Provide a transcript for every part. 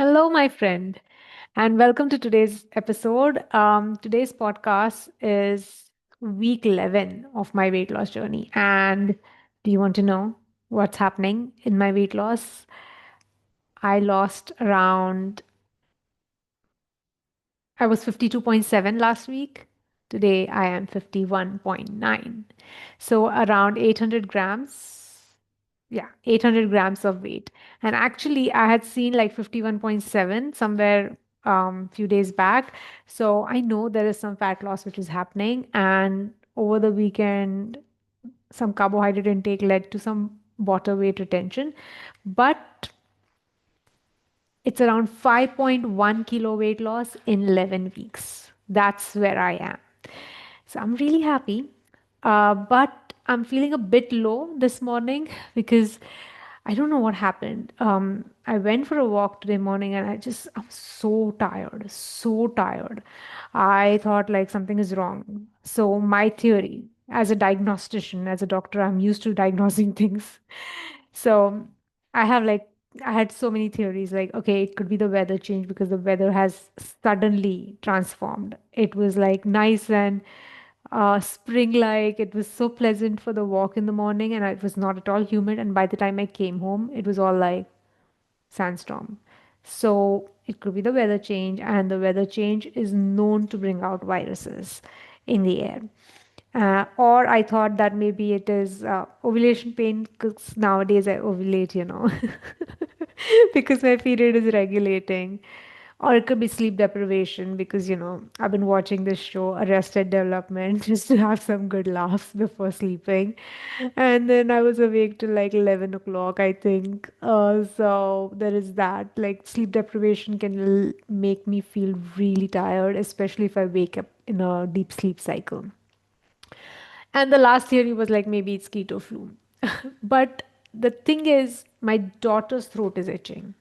Hello, my friend, and welcome to today's episode. Today's podcast is week 11 of my weight loss journey. And do you want to know what's happening in my weight loss? I lost around, I was 52.7 last week. Today I am 51.9. So around 800 grams. Yeah, 800 grams of weight. And actually, I had seen like 51.7 somewhere few days back. So I know there is some fat loss which is happening. And over the weekend, some carbohydrate intake led to some water weight retention. But it's around 5.1 kilo weight loss in 11 weeks. That's where I am. So I'm really happy. But I'm feeling a bit low this morning because I don't know what happened. I went for a walk today morning and I'm so tired, so tired. I thought like something is wrong. So my theory, as a diagnostician, as a doctor, I'm used to diagnosing things. So I have like I had so many theories like, okay, it could be the weather change because the weather has suddenly transformed. It was like nice and spring-like. It was so pleasant for the walk in the morning, and it was not at all humid. And by the time I came home, it was all like sandstorm. So it could be the weather change, and the weather change is known to bring out viruses in the air. Or I thought that maybe it is ovulation pain because nowadays I ovulate, because my period is regulating. Or it could be sleep deprivation because, I've been watching this show, Arrested Development, just to have some good laughs before sleeping. And then I was awake till like 11 o'clock, I think. So there is that. Like sleep deprivation can make me feel really tired, especially if I wake up in a deep sleep cycle. And the last theory was like maybe it's keto flu. But the thing is, my daughter's throat is itching.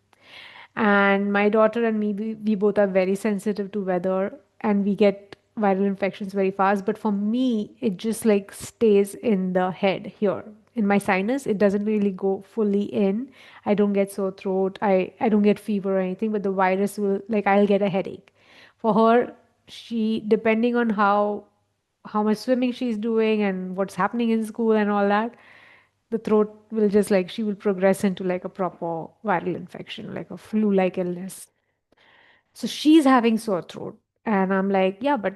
And my daughter and me, we both are very sensitive to weather and we get viral infections very fast. But for me, it just like stays in the head here. In my sinus, it doesn't really go fully in. I don't get sore throat. I don't get fever or anything, but the virus will, like, I'll get a headache. For her, depending on how much swimming she's doing and what's happening in school and all that, the throat will just like she will progress into like a proper viral infection, like a flu-like illness. So she's having sore throat. And I'm like, yeah, but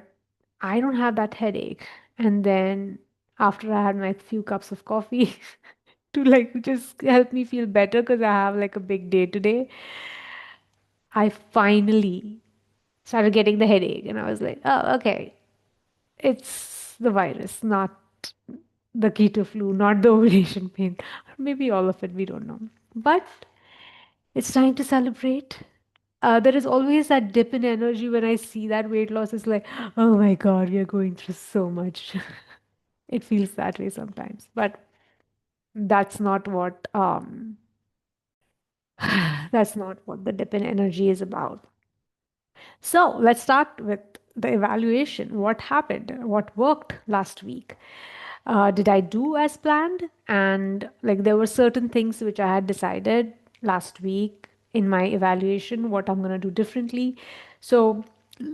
I don't have that headache. And then after I had my few cups of coffee to like just help me feel better because I have like a big day today, I finally started getting the headache. And I was like, oh, okay. It's the virus, not the keto flu, not the ovulation pain. Maybe all of it, we don't know. But it's time to celebrate. There is always that dip in energy when I see that weight loss. It's like, oh my God, we are going through so much. It feels that way sometimes. But that's not what that's not what the dip in energy is about. So let's start with the evaluation. What happened? What worked last week? Did I do as planned? And like there were certain things which I had decided last week in my evaluation what I'm going to do differently. So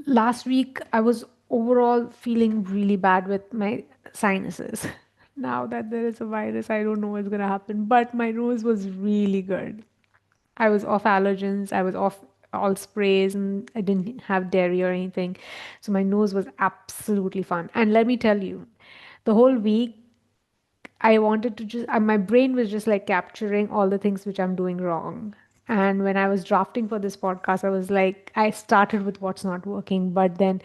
last week I was overall feeling really bad with my sinuses. Now that there is a virus, I don't know what's going to happen, but my nose was really good. I was off allergens, I was off all sprays, and I didn't have dairy or anything. So my nose was absolutely fine. And let me tell you, the whole week, I wanted to just, my brain was just like capturing all the things which I'm doing wrong. And when I was drafting for this podcast, I was like, I started with what's not working, but then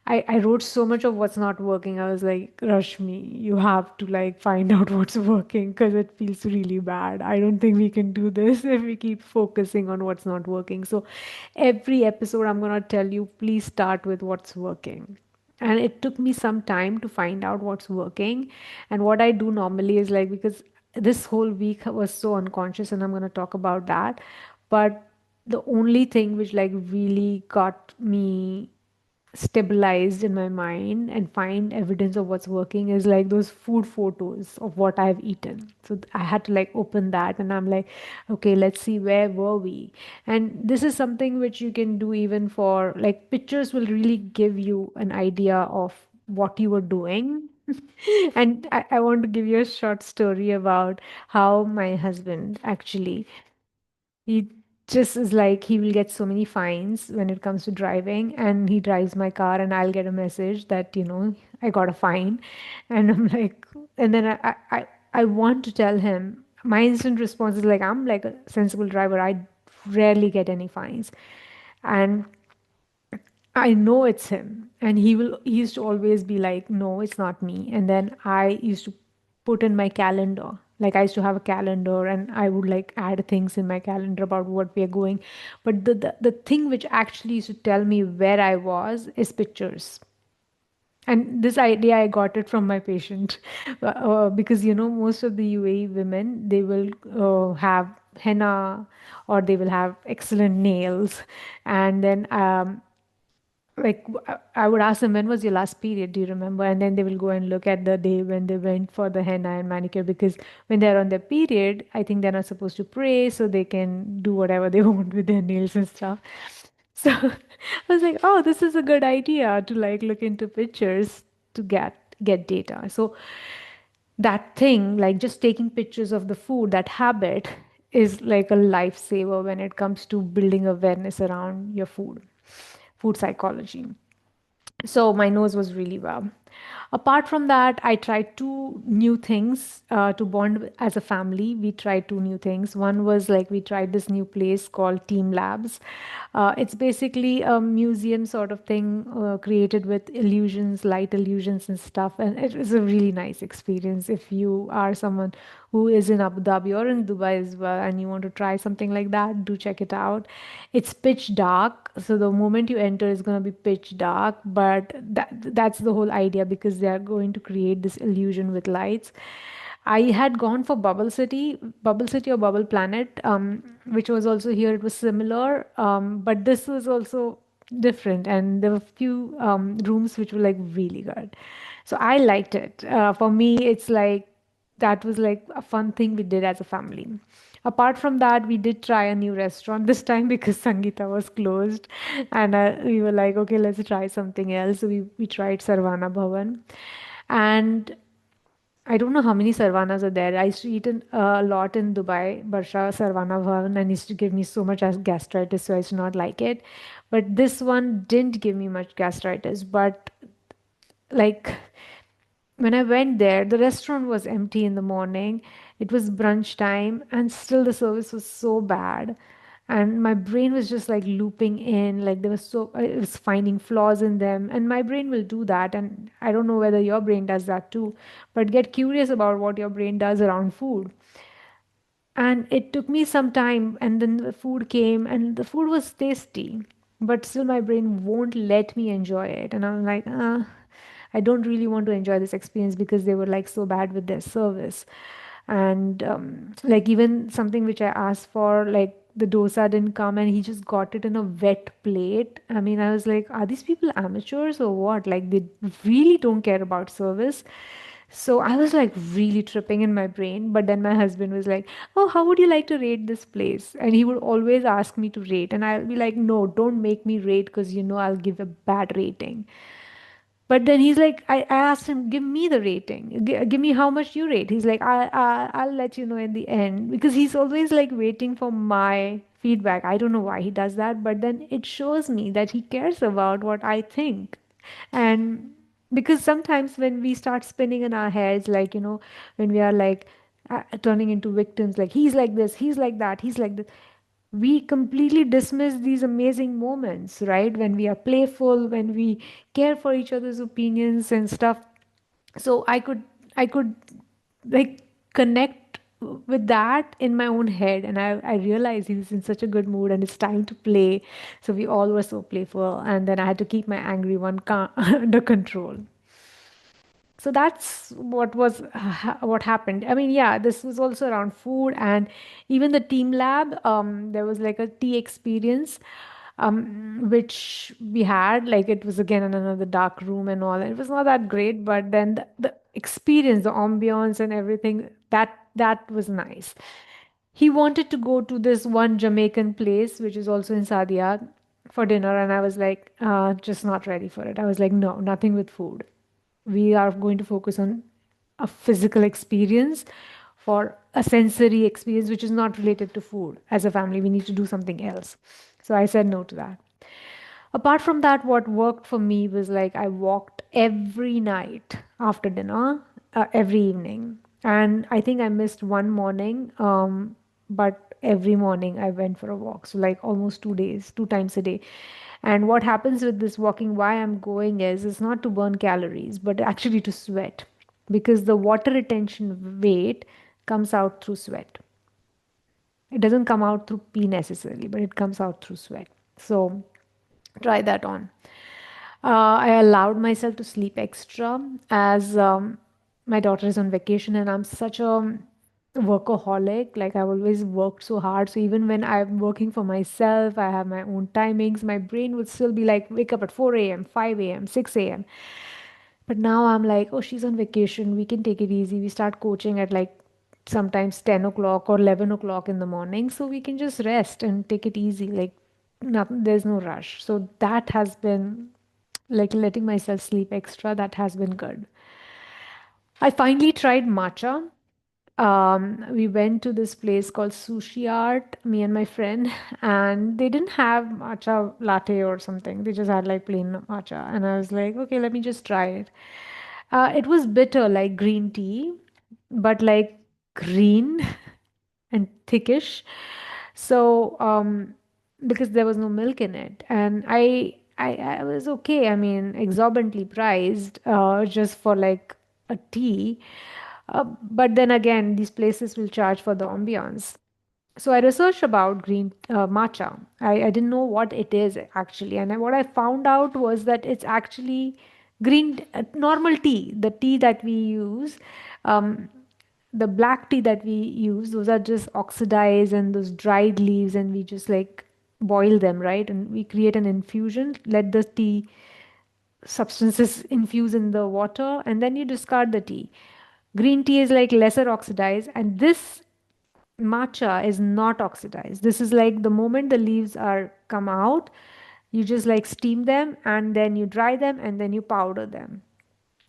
I wrote so much of what's not working. I was like, Rashmi, you have to like find out what's working because it feels really bad. I don't think we can do this if we keep focusing on what's not working. So every episode, I'm going to tell you, please start with what's working. And it took me some time to find out what's working. And what I do normally is like, because this whole week was so unconscious, and I'm going to talk about that. But the only thing which like really got me stabilized in my mind and find evidence of what's working is like those food photos of what I've eaten. So I had to like open that and I'm like, okay, let's see where were we. And this is something which you can do even for like pictures will really give you an idea of what you were doing. And I want to give you a short story about how my husband actually he just is like he will get so many fines when it comes to driving, and he drives my car, and I'll get a message that, I got a fine. And I'm like, and then I want to tell him. My instant response is like, I'm like a sensible driver. I rarely get any fines. And I know it's him. And he used to always be like, no, it's not me. And then I used to put in my calendar. Like I used to have a calendar and I would like add things in my calendar about what we are going. But the thing which actually used to tell me where I was is pictures. And this idea, I got it from my patient because, most of the UAE women, they will have henna or they will have excellent nails. And then like I would ask them, when was your last period? Do you remember? And then they will go and look at the day when they went for the henna and manicure, because when they're on their period, I think they're not supposed to pray, so they can do whatever they want with their nails and stuff. So I was like, oh, this is a good idea to like look into pictures to get data. So that thing, like just taking pictures of the food, that habit is like a lifesaver when it comes to building awareness around your food psychology. So my nose was really well. Apart from that, I tried two new things to bond as a family. We tried two new things. One was like we tried this new place called Team Labs. It's basically a museum sort of thing created with illusions, light illusions and stuff. And it was a really nice experience. If you are someone who is in Abu Dhabi or in Dubai as well and you want to try something like that, do check it out. It's pitch dark, so the moment you enter is going to be pitch dark, but that's the whole idea because they are going to create this illusion with lights. I had gone for Bubble City or Bubble Planet, which was also here. It was similar, but this was also different, and there were few rooms which were like really good. So I liked it. For me, it's like that was like a fun thing we did as a family. Apart from that, we did try a new restaurant this time because Sangeeta was closed, and we were like, okay, let's try something else. So we tried Sarvana Bhavan, and I don't know how many Sarvanas are there. I used to eat a lot in Dubai, Barsha Sarvana Bhavan, and used to give me so much as gastritis, so I used to not like it. But this one didn't give me much gastritis, but like when I went there, the restaurant was empty in the morning. It was brunch time, and still the service was so bad. And my brain was just like looping in, like there was it was finding flaws in them. And my brain will do that. And I don't know whether your brain does that too, but get curious about what your brain does around food. And it took me some time, and then the food came, and the food was tasty, but still my brain won't let me enjoy it. And I'm like, I don't really want to enjoy this experience because they were like so bad with their service. And like even something which I asked for, like the dosa didn't come, and he just got it in a wet plate. I mean, I was like, are these people amateurs or what? Like they really don't care about service. So I was like really tripping in my brain. But then my husband was like, oh, how would you like to rate this place? And he would always ask me to rate. And I'll be like, no, don't make me rate because I'll give a bad rating. But then he's like, I asked him, give me the rating. Give me how much you rate. He's like, I'll let you know in the end. Because he's always like waiting for my feedback. I don't know why he does that. But then it shows me that he cares about what I think. And because sometimes when we start spinning in our heads, like, when we are like turning into victims, like he's like this, he's like that, he's like this, we completely dismiss these amazing moments, right? When we are playful, when we care for each other's opinions and stuff. So I could like connect with that in my own head, and I realized he was in such a good mood and it's time to play. So we all were so playful, and then I had to keep my angry one under control. So that's what happened. I mean, yeah, this was also around food, and even the team lab. There was like a tea experience. which we had. Like it was again in another dark room and all. It was not that great, but then the experience, the ambience and everything, that was nice. He wanted to go to this one Jamaican place, which is also in Sadia, for dinner, and I was like, just not ready for it. I was like, no, nothing with food. We are going to focus on a physical experience, for a sensory experience which is not related to food. As a family, we need to do something else. So I said no to that. Apart from that, what worked for me was like I walked every night after dinner, every evening. And I think I missed one morning, but every morning I went for a walk. So, like almost 2 days, 2 times a day. And what happens with this walking, why I'm going is it's not to burn calories, but actually to sweat, because the water retention weight comes out through sweat. It doesn't come out through pee necessarily, but it comes out through sweat. So, try that on. I allowed myself to sleep extra as my daughter is on vacation and I'm such a workaholic. Like I've always worked so hard. So even when I'm working for myself, I have my own timings, my brain would still be like, wake up at 4 a.m., 5 a.m., 6 a.m. But now I'm like, oh, she's on vacation. We can take it easy. We start coaching at like sometimes 10 o'clock or 11 o'clock in the morning. So we can just rest and take it easy. Like, nothing, there's no rush. So that has been like letting myself sleep extra. That has been good. I finally tried matcha. We went to this place called Sushi Art, me and my friend, and they didn't have matcha latte or something. They just had like plain matcha. And I was like, okay, let me just try it. It was bitter like green tea, but like green and thickish. So, because there was no milk in it, and I was okay. I mean, exorbitantly priced, just for like a tea. But then again, these places will charge for the ambiance. So I researched about green matcha. I didn't know what it is actually, and what I found out was that it's actually green normal tea, the tea that we use. Um, the black tea that we use, those are just oxidized and those dried leaves, and we just like boil them, right? And we create an infusion, let the tea substances infuse in the water, and then you discard the tea. Green tea is like lesser oxidized, and this matcha is not oxidized. This is like the moment the leaves are come out, you just like steam them and then you dry them and then you powder them,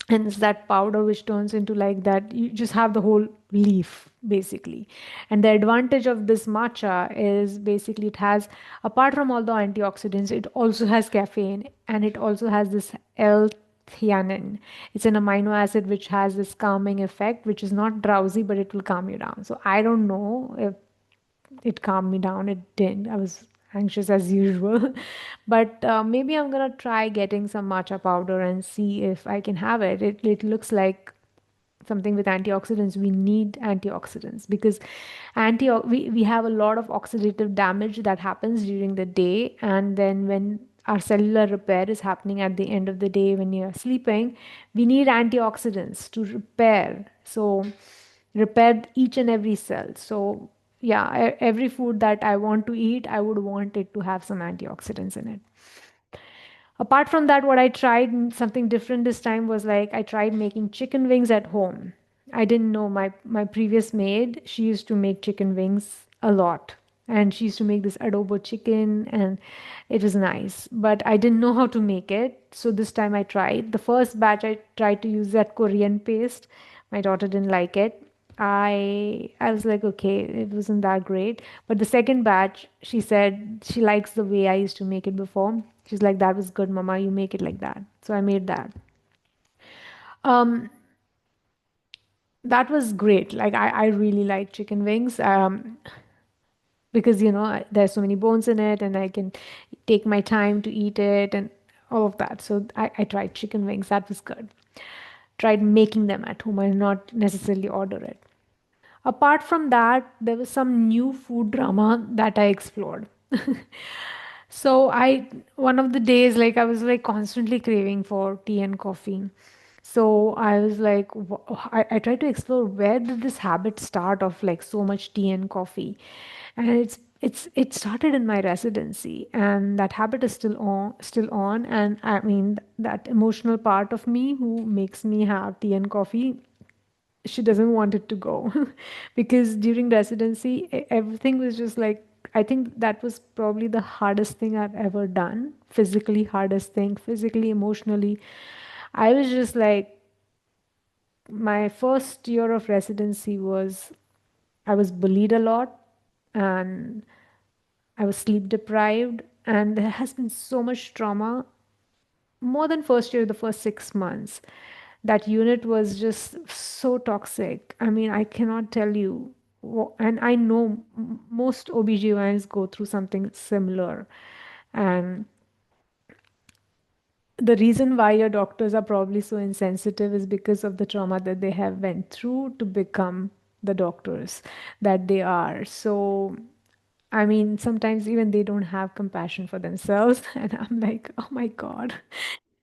and it's that powder which turns into like that, you just have the whole leaf basically. And the advantage of this matcha is basically it has, apart from all the antioxidants, it also has caffeine, and it also has this L-theanine. It's an amino acid which has this calming effect, which is not drowsy, but it will calm you down. So I don't know if it calmed me down. It didn't. I was anxious as usual. But maybe I'm gonna try getting some matcha powder and see if I can have it. It looks like something with antioxidants. We need antioxidants because we have a lot of oxidative damage that happens during the day, and then when our cellular repair is happening at the end of the day when you're sleeping, we need antioxidants to repair. So repair each and every cell. So yeah, every food that I want to eat, I would want it to have some antioxidants in it. Apart from that, what I tried something different this time was like I tried making chicken wings at home. I didn't know my previous maid, she used to make chicken wings a lot. And she used to make this adobo chicken and it was nice. But I didn't know how to make it. So this time I tried. The first batch I tried to use that Korean paste. My daughter didn't like it. I was like, okay, it wasn't that great. But the second batch, she said she likes the way I used to make it before. She's like, that was good, Mama. You make it like that. So I made that. Um, that was great. Like I really like chicken wings. Because there's so many bones in it, and I can take my time to eat it and all of that. So I tried chicken wings. That was good. Tried making them at home and not necessarily order it. Apart from that, there was some new food drama that I explored. So one of the days, like I was like constantly craving for tea and coffee. So I was like, I tried to explore where did this habit start of like so much tea and coffee, and it started in my residency, and that habit is still on. And I mean, that emotional part of me who makes me have tea and coffee, she doesn't want it to go. Because during residency, everything was just like, I think that was probably the hardest thing I've ever done, physically hardest thing, physically, emotionally. I was just like, my first year of residency was, I was bullied a lot, and I was sleep deprived, and there has been so much trauma. More than first year, the first 6 months, that unit was just so toxic. I mean, I cannot tell you. And I know most OBGYNs go through something similar. And the reason why your doctors are probably so insensitive is because of the trauma that they have went through to become the doctors that they are. So I mean, sometimes even they don't have compassion for themselves. And I'm like, oh my God,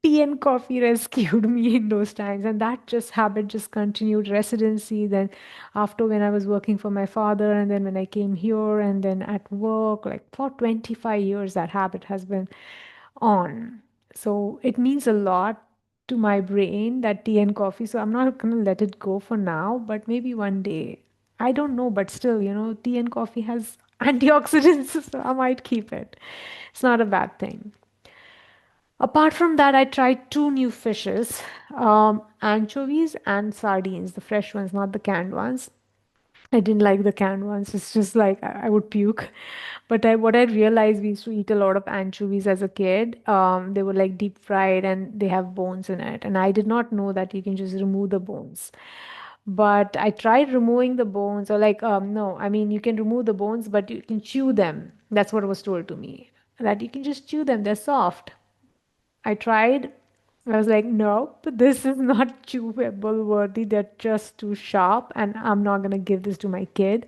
tea and coffee rescued me in those times. And that just habit just continued residency. Then after, when I was working for my father, and then when I came here, and then at work, like for 25 years, that habit has been on. So it means a lot to my brain, that tea and coffee. So I'm not going to let it go for now, but maybe one day. I don't know, but still, tea and coffee has antioxidants, so I might keep it. It's not a bad thing. Apart from that, I tried two new fishes, anchovies and sardines, the fresh ones, not the canned ones. I didn't like the canned ones. It's just like I would puke. But what I realized, we used to eat a lot of anchovies as a kid. They were like deep fried and they have bones in it. And I did not know that you can just remove the bones. But I tried removing the bones, or like, no, I mean, you can remove the bones, but you can chew them. That's what was told to me, that you can just chew them. They're soft. I tried. I was like, nope, this is not chewable worthy. They're just too sharp, and I'm not gonna give this to my kid.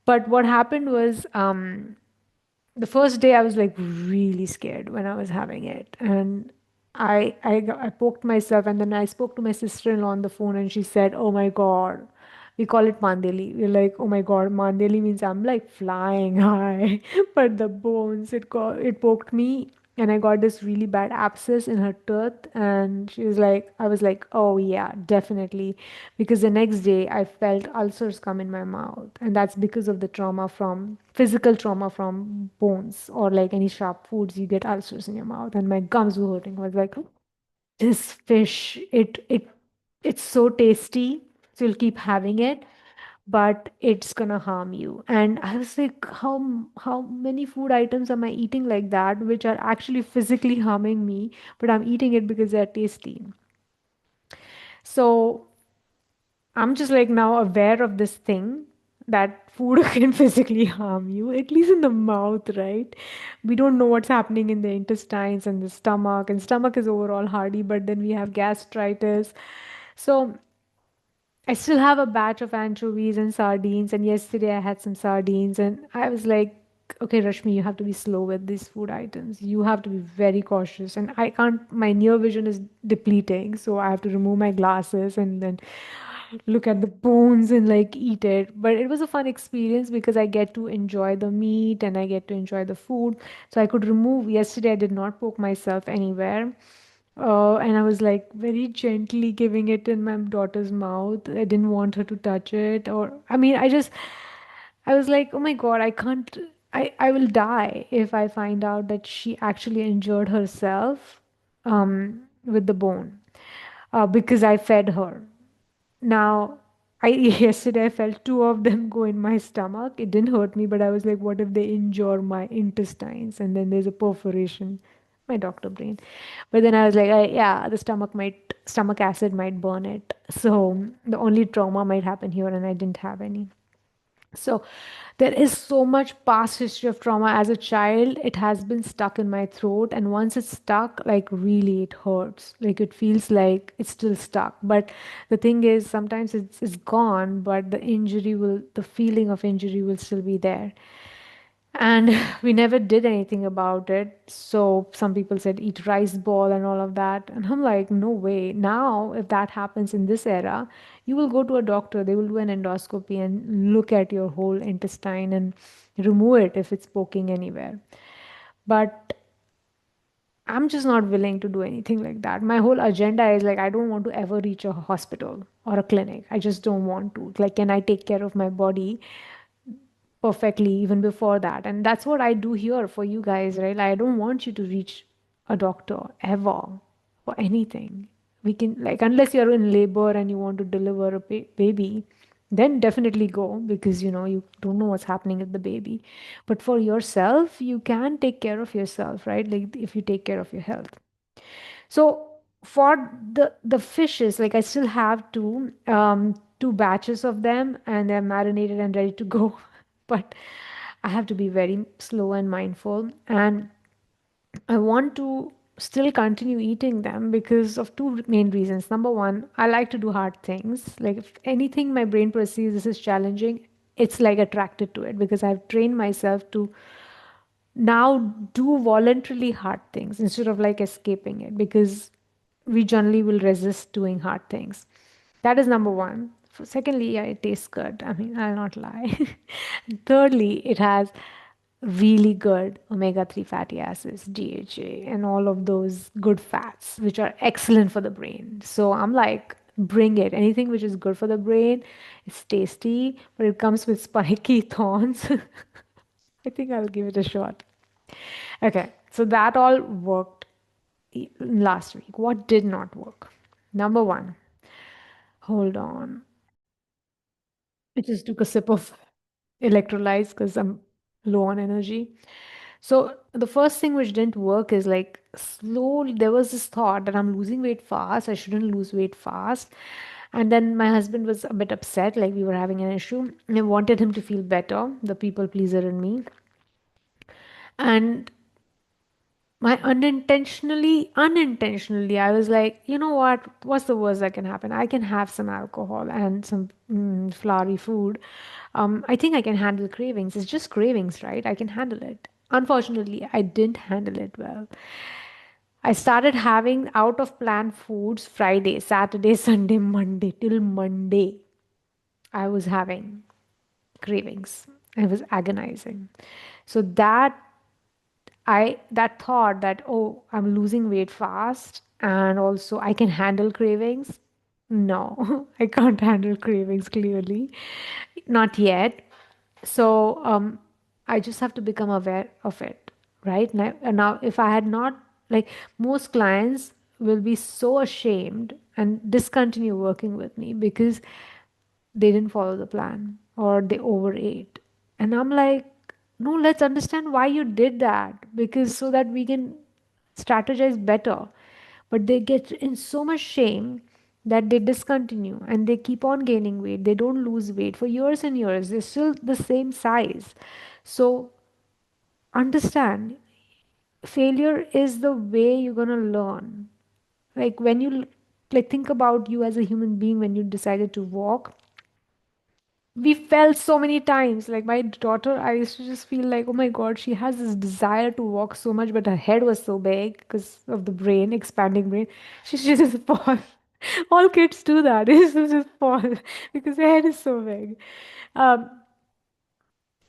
But what happened was, the first day I was like really scared when I was having it, and I poked myself, and then I spoke to my sister-in-law on the phone, and she said, "Oh my God." We call it Mandeli. We're like, oh my God, Mandeli means I'm like flying high. But the bones, it poked me, and I got this really bad abscess in her tooth. And she was like, I was like, oh yeah, definitely. Because the next day I felt ulcers come in my mouth. And that's because of the trauma from physical trauma from bones, or like any sharp foods, you get ulcers in your mouth. And my gums were hurting. I was like, this fish, it's so tasty. So you'll keep having it, but it's gonna harm you. And I was like, how many food items am I eating like that, which are actually physically harming me, but I'm eating it because they're tasty. So I'm just like now aware of this thing, that food can physically harm you, at least in the mouth, right? We don't know what's happening in the intestines and the stomach, and stomach is overall hardy, but then we have gastritis. So I still have a batch of anchovies and sardines, and yesterday I had some sardines, and I was like, okay, Rashmi, you have to be slow with these food items. You have to be very cautious. And I can't, my near vision is depleting, so I have to remove my glasses and then look at the bones and like eat it. But it was a fun experience because I get to enjoy the meat and I get to enjoy the food. So I could remove, yesterday I did not poke myself anywhere. And I was like very gently giving it in my daughter's mouth. I didn't want her to touch it. Or, I mean, I was like, oh my God, I can't, I will die if I find out that she actually injured herself with the bone because I fed her. Now, I yesterday I felt two of them go in my stomach. It didn't hurt me, but I was like, what if they injure my intestines and then there's a perforation, my doctor brain. But then I was like, yeah, the stomach acid might burn it. So the only trauma might happen here, and I didn't have any. So there is so much past history of trauma as a child. It has been stuck in my throat. And once it's stuck, like really it hurts. Like it feels like it's still stuck. But the thing is, sometimes it's gone, but the feeling of injury will still be there. And we never did anything about it. So some people said eat rice ball and all of that. And I'm like, no way. Now, if that happens in this era, you will go to a doctor, they will do an endoscopy and look at your whole intestine and remove it if it's poking anywhere. But I'm just not willing to do anything like that. My whole agenda is like, I don't want to ever reach a hospital or a clinic. I just don't want to. Like, can I take care of my body perfectly even before that? And that's what I do here for you guys, right? Like, I don't want you to reach a doctor ever for anything. We can, like, unless you're in labor and you want to deliver a baby, then definitely go because you don't know what's happening with the baby. But for yourself, you can take care of yourself, right? Like, if you take care of your health. So for the fishes, like I still have two batches of them and they're marinated and ready to go. But I have to be very slow and mindful. And I want to still continue eating them because of two main reasons. Number one, I like to do hard things. Like if anything my brain perceives this is challenging, it's like attracted to it because I've trained myself to now do voluntarily hard things instead of like escaping it because we generally will resist doing hard things. That is number one. Secondly, yeah, it tastes good. I mean, I'll not lie. Thirdly, it has really good omega 3 fatty acids, DHA, and all of those good fats, which are excellent for the brain. So I'm like, bring it. Anything which is good for the brain, it's tasty, but it comes with spiky thorns. I think I'll give it a shot. Okay, so that all worked last week. What did not work? Number one, hold on. I just took a sip of electrolytes because I'm low on energy. So the first thing which didn't work is like slowly there was this thought that I'm losing weight fast. I shouldn't lose weight fast. And then my husband was a bit upset, like we were having an issue. And I wanted him to feel better, the people pleaser in me. And my unintentionally I was like, you know what's the worst that can happen? I can have some alcohol and some flowery food. I think I can handle cravings. It's just cravings, right? I can handle it. Unfortunately, I didn't handle it well. I started having out of plan foods Friday, Saturday, Sunday, Monday. Till Monday I was having cravings. It was agonizing. So that thought that, oh, I'm losing weight fast and also I can handle cravings. No, I can't handle cravings clearly. Not yet. So I just have to become aware of it, right? Now, if I had not, like most clients will be so ashamed and discontinue working with me because they didn't follow the plan or they overate. And I'm like, no, let's understand why you did that because so that we can strategize better. But they get in so much shame that they discontinue and they keep on gaining weight. They don't lose weight for years and years. They're still the same size. So understand failure is the way you're going to learn. Like when you like think about you as a human being when you decided to walk, we fell so many times. Like my daughter, I used to just feel like, oh my God, she has this desire to walk so much, but her head was so big because of the brain, expanding brain. She just fall. All kids do that. They just fall because their head is so big. Um,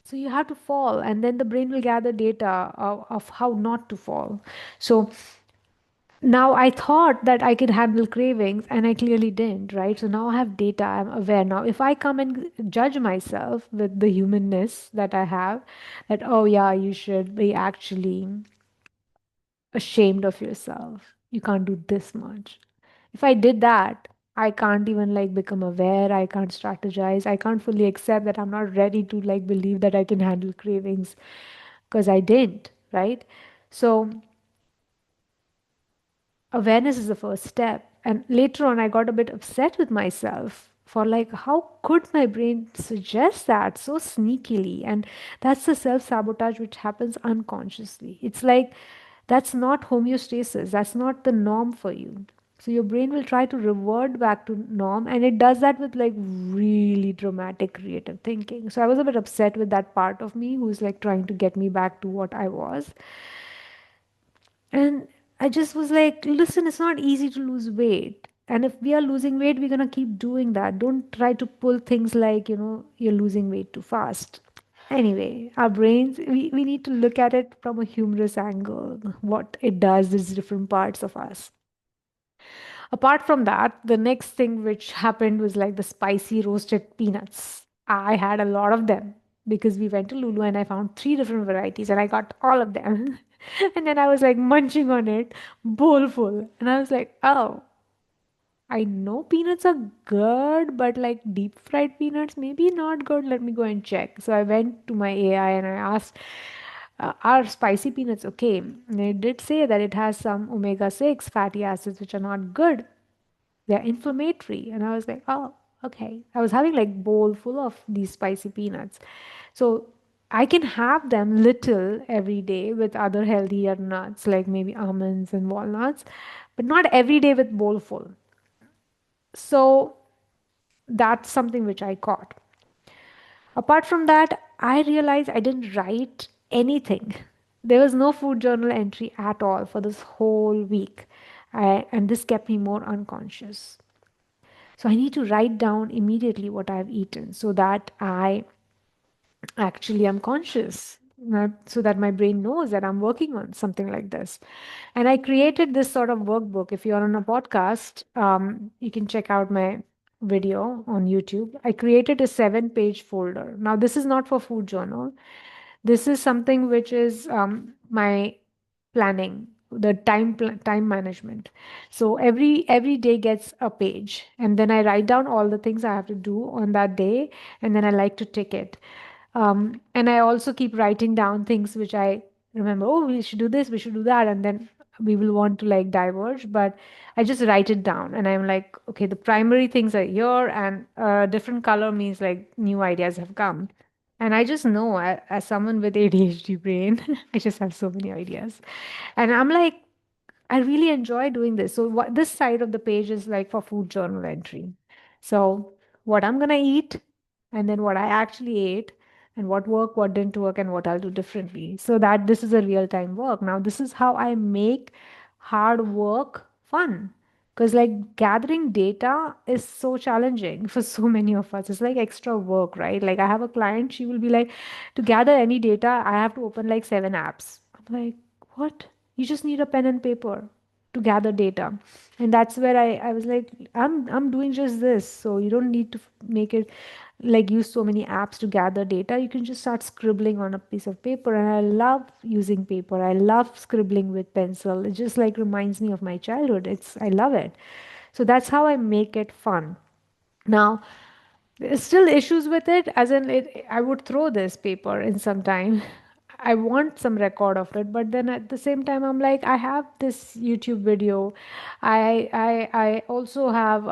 so you have to fall, and then the brain will gather data of how not to fall. So now I thought that I could handle cravings and I clearly didn't, right? So now I have data, I'm aware. Now if I come and judge myself with the humanness that I have, that oh yeah, you should be actually ashamed of yourself, you can't do this much. If I did that, I can't even like become aware, I can't strategize, I can't fully accept that I'm not ready to like believe that I can handle cravings because I didn't, right? So awareness is the first step. And later on, I got a bit upset with myself for like, how could my brain suggest that so sneakily? And that's the self sabotage which happens unconsciously. It's like, that's not homeostasis, that's not the norm for you. So your brain will try to revert back to norm, and it does that with like really dramatic creative thinking. So I was a bit upset with that part of me who's like trying to get me back to what I was. And I just was like, listen, it's not easy to lose weight. And if we are losing weight, we're going to keep doing that. Don't try to pull things like, you're losing weight too fast. Anyway, our brains, we need to look at it from a humorous angle, what it does is different parts of us. Apart from that, the next thing which happened was like the spicy roasted peanuts. I had a lot of them because we went to Lulu and I found three different varieties and I got all of them. And then I was like munching on it, bowl full. And I was like, oh, I know peanuts are good, but like deep fried peanuts, maybe not good. Let me go and check. So I went to my AI and I asked, are spicy peanuts okay? And it did say that it has some omega 6 fatty acids, which are not good. They're inflammatory. And I was like, oh, okay. I was having like bowl full of these spicy peanuts. So I can have them little every day with other healthier nuts, like maybe almonds and walnuts, but not every day with bowl full. So that's something which I caught. Apart from that, I realized I didn't write anything. There was no food journal entry at all for this whole week. And this kept me more unconscious. So I need to write down immediately what I've eaten so that I actually am conscious, so that my brain knows that I'm working on something like this. And I created this sort of workbook. If you're on a podcast, you can check out my video on YouTube. I created a 7-page folder. Now, this is not for food journal. This is something which is my planning, the time management. So every day gets a page, and then I write down all the things I have to do on that day, and then I like to tick it. And I also keep writing down things which I remember. Oh, we should do this, we should do that, and then we will want to like diverge. But I just write it down, and I'm like, okay, the primary things are here, and different color means like new ideas have come. And I just know, as someone with ADHD brain, I just have so many ideas. And I'm like, I really enjoy doing this. So what this side of the page is like for food journal entry. So what I'm gonna eat, and then what I actually ate, and what worked, what didn't work, and what I'll do differently. So that this is a real time work. Now this is how I make hard work fun. Because like gathering data is so challenging for so many of us. It's like extra work, right? Like I have a client, she will be like, to gather any data, I have to open like 7 apps. I'm like, what? You just need a pen and paper to gather data. And that's where I was like, I'm doing just this. So you don't need to make it like use so many apps to gather data. You can just start scribbling on a piece of paper. And I love using paper. I love scribbling with pencil. It just like reminds me of my childhood. I love it. So that's how I make it fun. Now, there's still issues with it, as in I would throw this paper in some time. I want some record of it, but then at the same time, I'm like, I have this YouTube video. I also have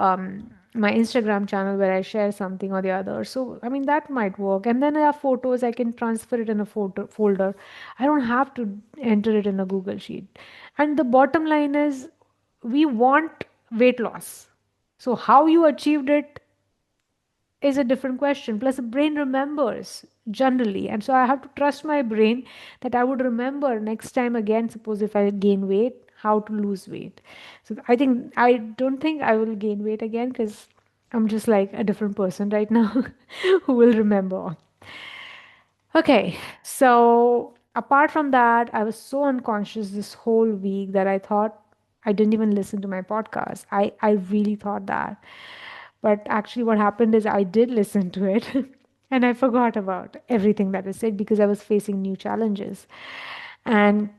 my Instagram channel where I share something or the other. So I mean that might work. And then I have photos. I can transfer it in a photo folder. I don't have to enter it in a Google sheet. And the bottom line is, we want weight loss. So how you achieved it is a different question. Plus, the brain remembers generally. And so I have to trust my brain that I would remember next time again, suppose if I gain weight, how to lose weight. So I don't think I will gain weight again because I'm just like a different person right now who will remember. Okay, so apart from that, I was so unconscious this whole week that I thought I didn't even listen to my podcast. I really thought that. But actually, what happened is I did listen to it and I forgot about everything that I said because I was facing new challenges. And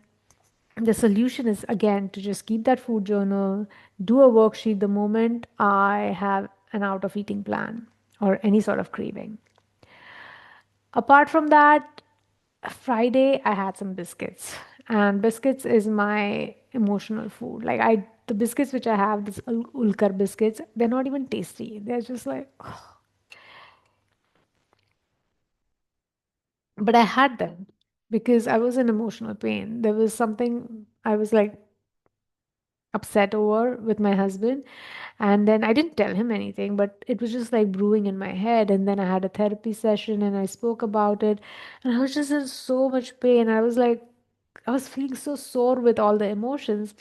the solution is again to just keep that food journal, do a worksheet the moment I have an out of eating plan or any sort of craving. Apart from that, Friday I had some biscuits, and biscuits is my emotional food. The biscuits which I have, this ulkar biscuits, they're not even tasty. They're just like, but I had them because I was in emotional pain. There was something I was like upset over with my husband, and then I didn't tell him anything, but it was just like brewing in my head. And then I had a therapy session and I spoke about it, and I was just in so much pain. I was like, I was feeling so sore with all the emotions.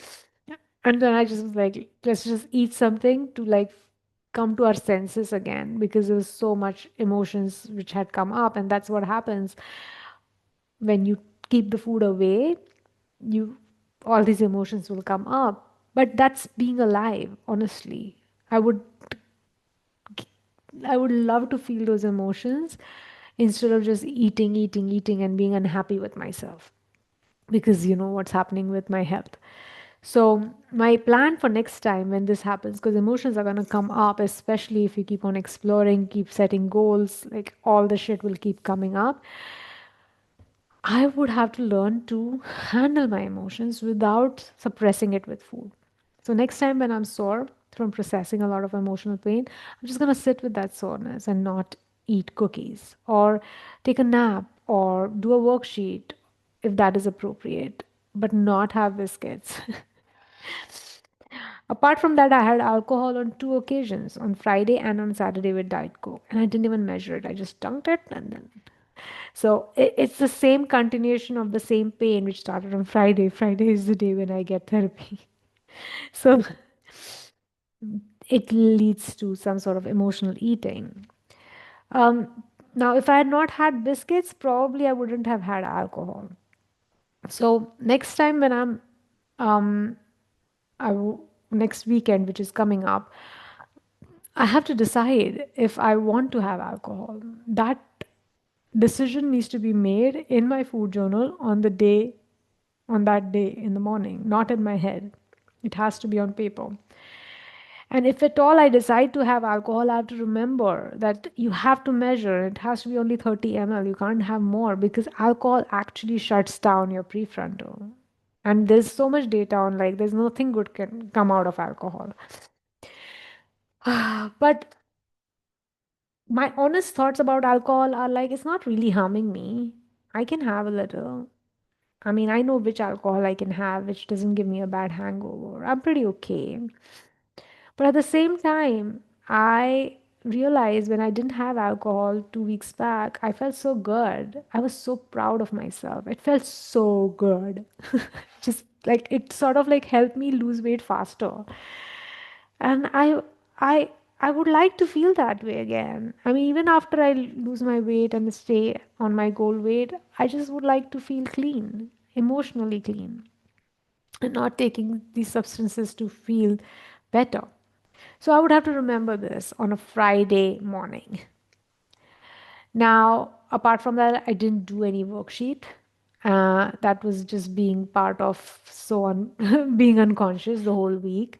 And then I just was like, let's just eat something to like come to our senses again because there was so much emotions which had come up, and that's what happens when you keep the food away. You All these emotions will come up, but that's being alive, honestly. I would i would love to feel those emotions instead of just eating, eating, eating, and being unhappy with myself because you know what's happening with my health. So, my plan for next time when this happens, because emotions are going to come up, especially if you keep on exploring, keep setting goals, like all the shit will keep coming up. I would have to learn to handle my emotions without suppressing it with food. So, next time when I'm sore from processing a lot of emotional pain, I'm just going to sit with that soreness and not eat cookies or take a nap or do a worksheet if that is appropriate, but not have biscuits. Apart from that, I had alcohol on two occasions, on Friday and on Saturday with Diet Coke. And I didn't even measure it. I just dunked it and then. So it's the same continuation of the same pain which started on Friday. Friday is the day when I get therapy. So it leads to some sort of emotional eating. Now, if I had not had biscuits, probably I wouldn't have had alcohol. So next time when um, next weekend, which is coming up, I have to decide if I want to have alcohol. That decision needs to be made in my food journal on that day in the morning, not in my head. It has to be on paper. And if at all I decide to have alcohol, I have to remember that you have to measure. It has to be only 30 ml. You can't have more because alcohol actually shuts down your prefrontal. And there's so much data on like there's nothing good can come out of alcohol. But my honest thoughts about alcohol are like it's not really harming me. I can have a little. I mean, I know which alcohol I can have, which doesn't give me a bad hangover. I'm pretty okay. But at the same time, I realized when I didn't have alcohol 2 weeks back, I felt so good. I was so proud of myself. It felt so good. Just like it sort of like helped me lose weight faster. And I I would like to feel that way again. I mean, even after I lose my weight and stay on my goal weight, I just would like to feel clean, emotionally clean, and not taking these substances to feel better. So I would have to remember this on a Friday morning. Now, apart from that, I didn't do any worksheet. That was just being part of being unconscious the whole week.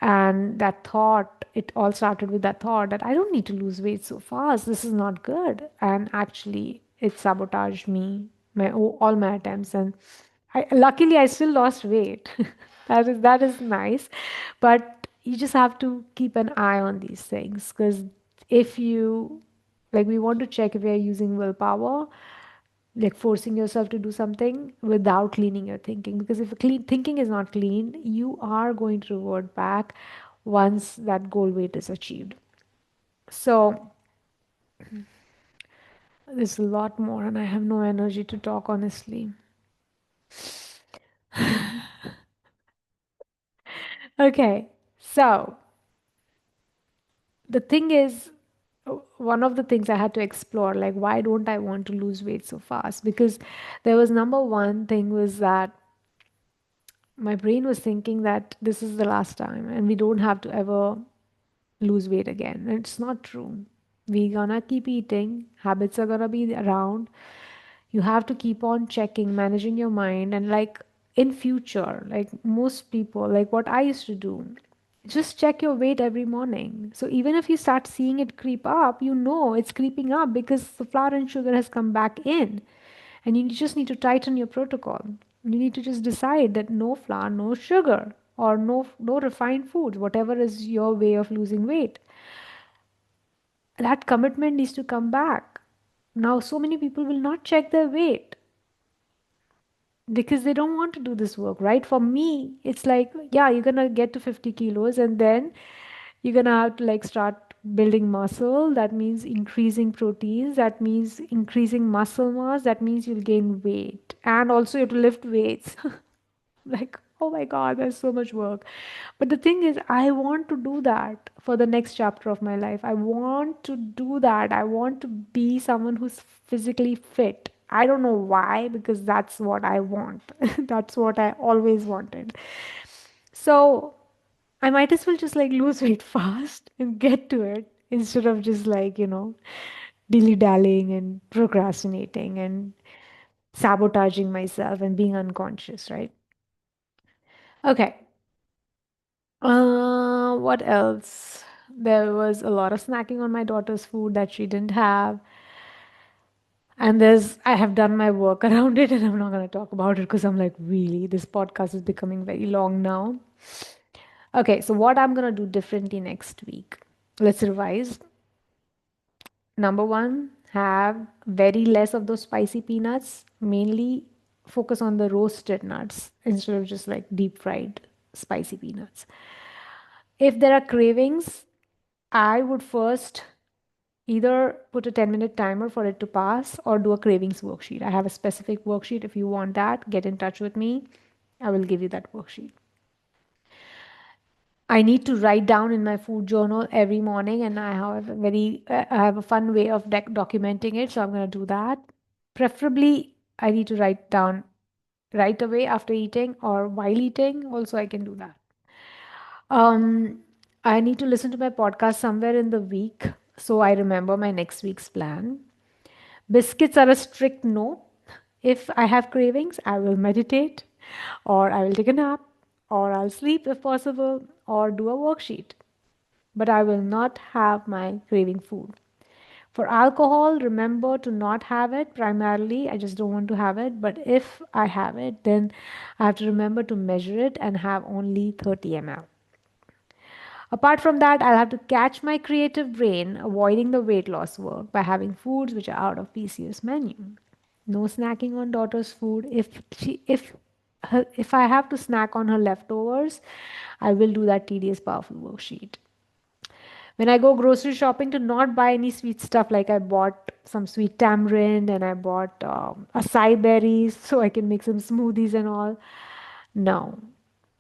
And that thought, it all started with that thought that I don't need to lose weight so fast. This is not good. And actually, it sabotaged me, all my attempts. And luckily, I still lost weight. That is nice. But you just have to keep an eye on these things because if you we want to check if you're using willpower, like forcing yourself to do something without cleaning your thinking, because if clean thinking is not clean, you are going to revert back once that goal weight is achieved. So there's a lot more and I have no energy to talk honestly. Okay, so the thing is, one of the things I had to explore, like why don't I want to lose weight so fast? Because there was number one thing was that my brain was thinking that this is the last time and we don't have to ever lose weight again. And it's not true. We gonna keep eating, habits are gonna be around. You have to keep on checking, managing your mind, and like in future, like most people, like what I used to do, just check your weight every morning. So even if you start seeing it creep up, you know it's creeping up because the flour and sugar has come back in. And you just need to tighten your protocol. You need to just decide that no flour, no sugar, or no refined foods, whatever is your way of losing weight. That commitment needs to come back. Now, so many people will not check their weight because they don't want to do this work, right? For me, it's like, yeah, you're gonna get to 50 kilos and then you're gonna have to like start building muscle. That means increasing proteins, that means increasing muscle mass, that means you'll gain weight, and also you have to lift weights. Like, Oh my God, there's so much work. But the thing is, I want to do that for the next chapter of my life. I want to do that. I want to be someone who's physically fit. I don't know why, because that's what I want. That's what I always wanted. So I might as well just like lose weight fast and get to it instead of just like, dilly dallying and procrastinating and sabotaging myself and being unconscious, right? Okay. What else? There was a lot of snacking on my daughter's food that she didn't have. And I have done my work around it, and I'm not going to talk about it because I'm like, really, this podcast is becoming very long now. Okay, so what I'm going to do differently next week? Let's revise. Number one, have very less of those spicy peanuts. Mainly focus on the roasted nuts instead of just like deep fried spicy peanuts. If there are cravings, I would first either put a 10-minute timer for it to pass or do a cravings worksheet. I have a specific worksheet. If you want that, get in touch with me. I will give you that worksheet. I need to write down in my food journal every morning, and I have a fun way of documenting it, so I'm going to do that. Preferably, I need to write down right away after eating or while eating. Also, I can do that. Um, I need to listen to my podcast somewhere in the week so I remember my next week's plan. Biscuits are a strict no. If I have cravings, I will meditate, or I will take a nap, or I'll sleep if possible, or do a worksheet. But I will not have my craving food. For alcohol, remember to not have it primarily. I just don't want to have it. But if I have it, then I have to remember to measure it and have only 30 ml. Apart from that, I'll have to catch my creative brain avoiding the weight loss work by having foods which are out of PCOS menu. No snacking on daughter's food. If I have to snack on her leftovers, I will do that tedious powerful worksheet. When I go grocery shopping, to not buy any sweet stuff, like I bought some sweet tamarind and I bought acai berries so I can make some smoothies and all. No.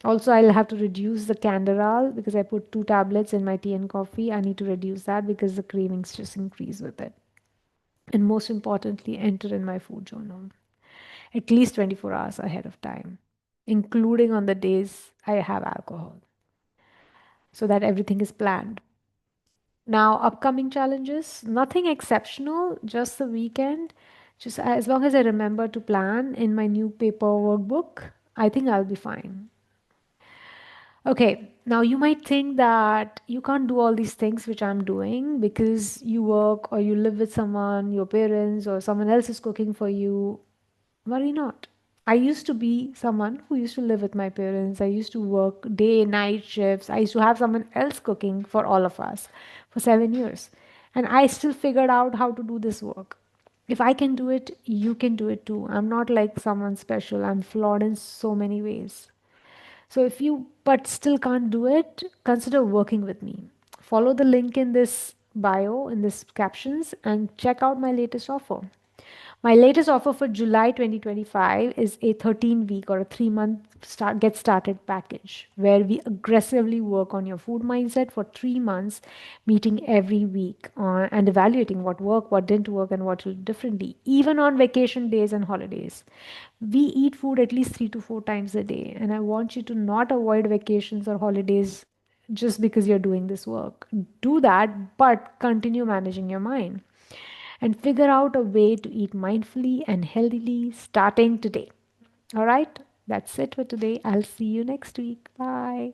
Also, I'll have to reduce the Canderel because I put 2 tablets in my tea and coffee. I need to reduce that because the cravings just increase with it. And most importantly, enter in my food journal at least 24 hours ahead of time, including on the days I have alcohol, so that everything is planned. Now, upcoming challenges, nothing exceptional, just the weekend. Just as long as I remember to plan in my new paper workbook, I think I'll be fine. Okay, now you might think that you can't do all these things which I'm doing because you work or you live with someone, your parents, or someone else is cooking for you. Worry not. I used to be someone who used to live with my parents. I used to work day, night shifts. I used to have someone else cooking for all of us for 7 years. And I still figured out how to do this work. If I can do it, you can do it too. I'm not like someone special. I'm flawed in so many ways. So if you but still can't do it, consider working with me. Follow the link in this bio, in this captions, and check out my latest offer. My latest offer for July 2025 is a 13-week or a 3-month get started package where we aggressively work on your food mindset for 3 months, meeting every week and evaluating what worked, what didn't work, and what to do differently, even on vacation days and holidays. We eat food at least 3 to 4 times a day, and I want you to not avoid vacations or holidays just because you're doing this work. Do that, but continue managing your mind and figure out a way to eat mindfully and healthily starting today. All right, that's it for today. I'll see you next week. Bye.